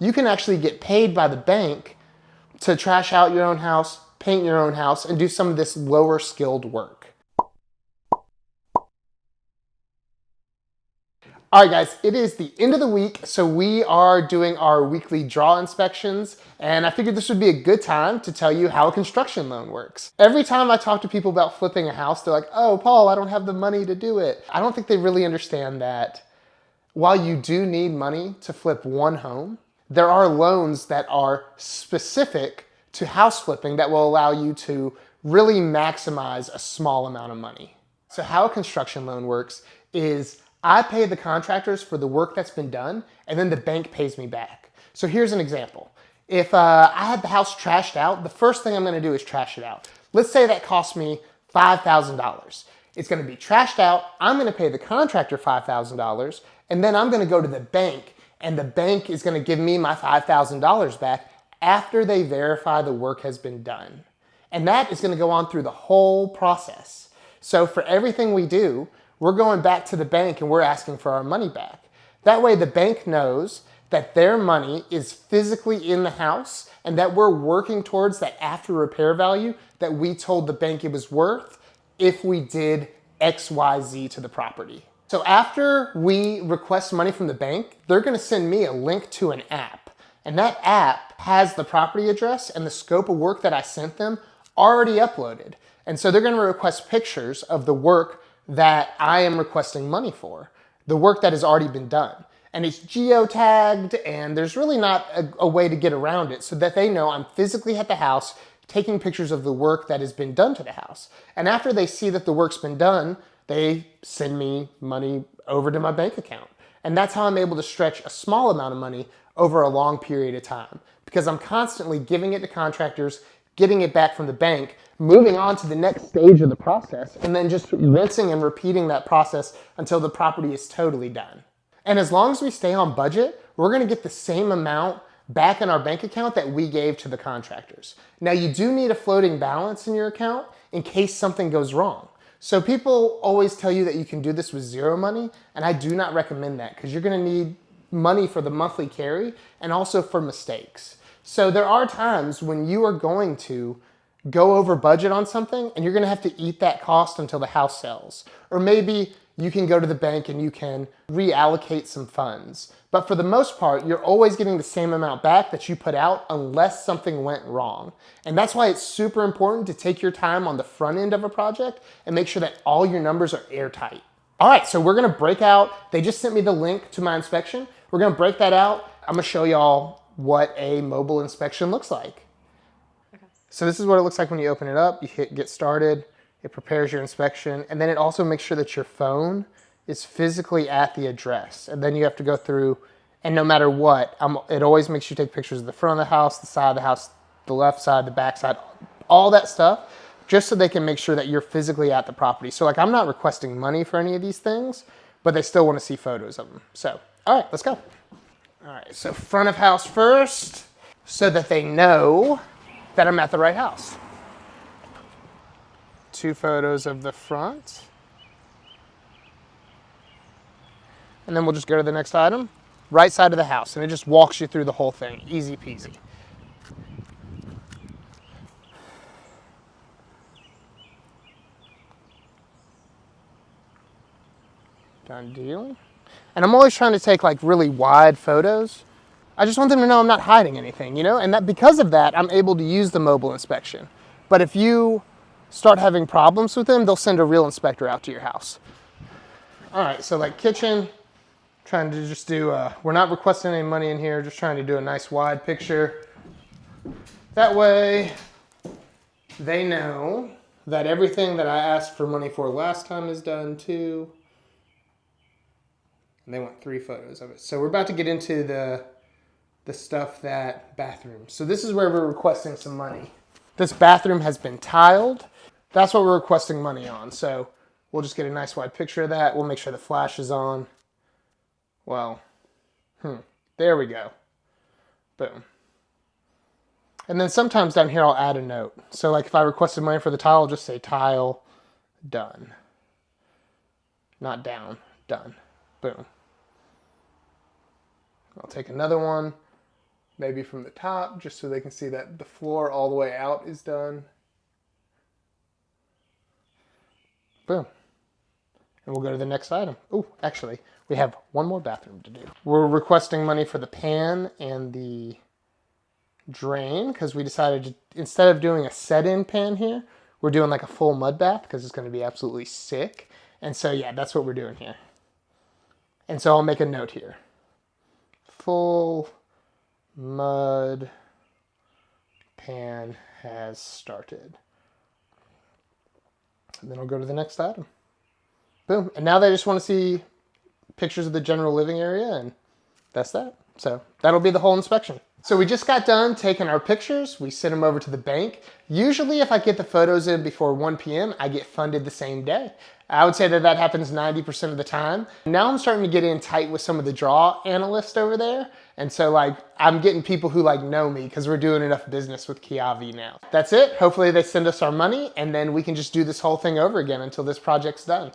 you can actually get paid by the bank to trash out your own house, paint your own house, and do some of this lower skilled work. All right, guys, it is the end of the week, so we are doing our weekly draw inspections, and I figured this would be a good time to tell you how a construction loan works. Every time I talk to people about flipping a house, they're like, oh, Paul, I don't have the money to do it. I don't think they really understand that while you do need money to flip one home, there are loans that are specific to house flipping that will allow you to really maximize a small amount of money. So how a construction loan works is I pay the contractors for the work that's been done, and then the bank pays me back. So here's an example. If I had the house trashed out, the first thing I'm gonna do is trash it out. Let's say that cost me $5,000. It's gonna be trashed out, I'm gonna pay the contractor $5,000, and then I'm gonna go to the bank, and the bank is gonna give me my $5,000 back after they verify the work has been done. And that is gonna go on through the whole process. So for everything we do, we're going back to the bank and we're asking for our money back. That way the bank knows that their money is physically in the house and that we're working towards that after repair value that we told the bank it was worth if we did X, Y, Z to the property. So after we request money from the bank, they're gonna send me a link to an app. And that app has the property address and the scope of work that I sent them already uploaded. And so they're gonna request pictures of the work that I am requesting money for, the work that has already been done. And it's geotagged, and there's really not a way to get around it so that they know I'm physically at the house taking pictures of the work that has been done to the house. And after they see that the work's been done, they send me money over to my bank account. And that's how I'm able to stretch a small amount of money over a long period of time, because I'm constantly giving it to contractors, getting it back from the bank, moving on to the next stage of the process, and then just rinsing and repeating that process until the property is totally done. And as long as we stay on budget, we're gonna get the same amount back in our bank account that we gave to the contractors. Now, you do need a floating balance in your account in case something goes wrong. So people always tell you that you can do this with zero money, and I do not recommend that because you're gonna need money for the monthly carry and also for mistakes. So there are times when you are going to go over budget on something and you're gonna have to eat that cost until the house sells. Or maybe you can go to the bank and you can reallocate some funds. But for the most part, you're always getting the same amount back that you put out unless something went wrong. And that's why it's super important to take your time on the front end of a project and make sure that all your numbers are airtight. All right, so we're gonna break out, they just sent me the link to my inspection. We're gonna break that out. I'm gonna show y'all what a mobile inspection looks like. So this is what it looks like when you open it up. You hit get started, it prepares your inspection, and then it also makes sure that your phone is physically at the address. And then you have to go through, and no matter what, it always makes you take pictures of the front of the house, the side of the house, the left side, the back side, all that stuff, just so they can make sure that you're physically at the property. So like I'm not requesting money for any of these things, but they still want to see photos of them. So, all right, let's go. All right, so front of house first, so that they know that I'm at the right house. 2 photos of the front. And then we'll just go to the next item. Right side of the house, and it just walks you through the whole thing. Easy peasy. Done deal. And I'm always trying to take like really wide photos. I just want them to know I'm not hiding anything, you know? And that because of that, I'm able to use the mobile inspection. But if you start having problems with them, they'll send a real inspector out to your house. All right, so like kitchen, trying to just do, we're not requesting any money in here, just trying to do a nice wide picture. That way, they know that everything that I asked for money for last time is done too. And they want 3 photos of it. So we're about to get into the stuff that bathroom. So this is where we're requesting some money. This bathroom has been tiled. That's what we're requesting money on. So we'll just get a nice wide picture of that. We'll make sure the flash is on. Well, there we go. Boom. And then sometimes down here I'll add a note. So like if I requested money for the tile, I'll just say tile done. Not down, done. Boom. I'll take another one. maybe from the top, just so they can see that the floor all the way out is done. Boom. And we'll go to the next item. Oh, actually, we have one more bathroom to do. We're requesting money for the pan and the drain because we decided to, instead of doing a set-in pan here, we're doing like a full mud bath because it's going to be absolutely sick. And so, yeah, that's what we're doing here. And so I'll make a note here. Full mud pan has started. And then I'll go to the next item. Boom. And now they just want to see pictures of the general living area, and that's that. So that'll be the whole inspection. So we just got done taking our pictures. We sent them over to the bank. Usually if I get the photos in before 1 p.m., I get funded the same day. I would say that that happens 90% of the time. Now I'm starting to get in tight with some of the draw analysts over there. And so like, I'm getting people who like know me because we're doing enough business with Kiavi now. That's it. Hopefully they send us our money and then we can just do this whole thing over again until this project's done.